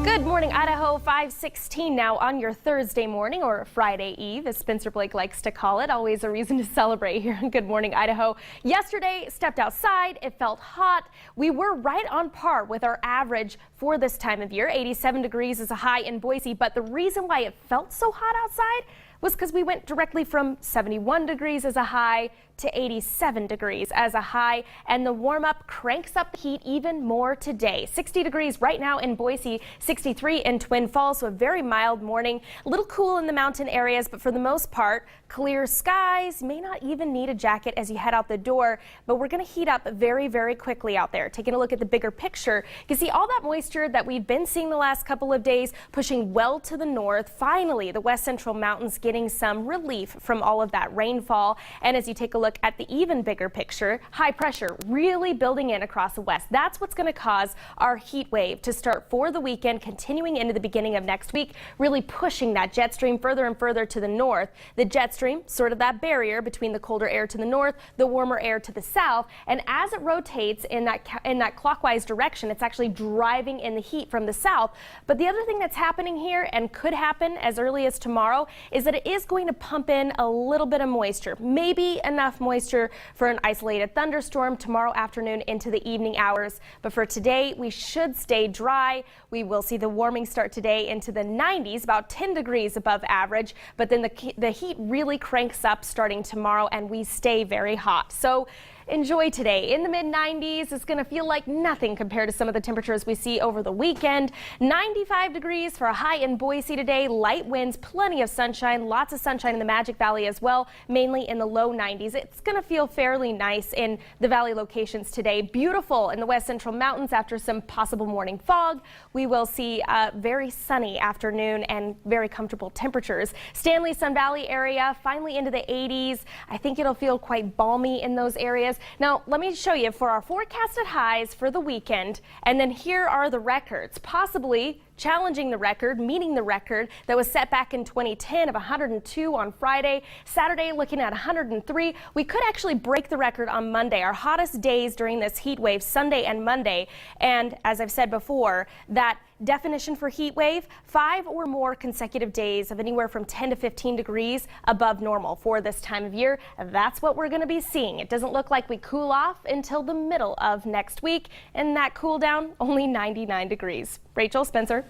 Good morning, Idaho. 5:16 now on your Thursday morning, or Friday Eve, as Spencer Blake likes to call it. Always a reason to celebrate here on Good Morning Idaho. Yesterday, stepped outside. It felt hot. We were right on par with our average for this time of year. 87 degrees is a high in Boise, but the reason why it felt so hot outside was because we went directly from 71 degrees as a high to 87 degrees as a high, and the warm up cranks up the heat even more today. 60 degrees right now in Boise, 63 in Twin Falls, so a very mild morning. A little cool in the mountain areas, but for the most part, clear skies. May not even need a jacket as you head out the door, but we're going to heat up very, very quickly out there. Taking a look at the bigger picture, you can see all that moisture that we've been seeing the last couple of days pushing well to the north. Finally, the west central mountains getting some relief from all of that rainfall. And as you take a look at the even bigger picture, high pressure really building in across the west. That's what's going to cause our heat wave to start for the weekend, continuing into the beginning of next week, really pushing that jet stream further and further to the north. The jet stream, sort of that barrier between the colder air to the north, the warmer air to the south, and as it rotates in that clockwise direction, it's actually driving in the heat from the south. But the other thing that's happening here, and could happen as early as tomorrow, is that it is going to pump in a little bit of moisture, maybe enough moisture for an isolated thunderstorm tomorrow afternoon into the evening hours. But for today, we should stay dry. We will see the warming start today into the 90s, about 10 degrees above average, but then the heat really cranks up starting tomorrow, and we stay very hot. So enjoy today. In the mid-90s, it's going to feel like nothing compared to some of the temperatures we see over the weekend. 95 degrees for a high in Boise today. Light winds, plenty of sunshine, lots of sunshine in the Magic Valley as well, mainly in the low 90s. It's going to feel fairly nice in the valley locations today. Beautiful in the west central mountains after some possible morning fog. We will see a very sunny afternoon and very comfortable temperatures. Stanley, Sun Valley area finally into the 80s. I think it'll feel quite balmy in those areas. Now, let me show you for our forecasted highs for the weekend, and then here are the records, possibly challenging the record, meeting the record that was set back in 2010 of 102 on Friday. Saturday, looking at 103. We could actually break the record on Monday, our hottest days during this heat wave, Sunday and Monday. And as I've said before, that definition for heat wave, 5 or more consecutive days of anywhere from 10 to 15 degrees above normal for this time of year. That's what we're going to be seeing. It doesn't look like we cool off until the middle of next week, and that cool down only 99 degrees. Rachel, Spencer.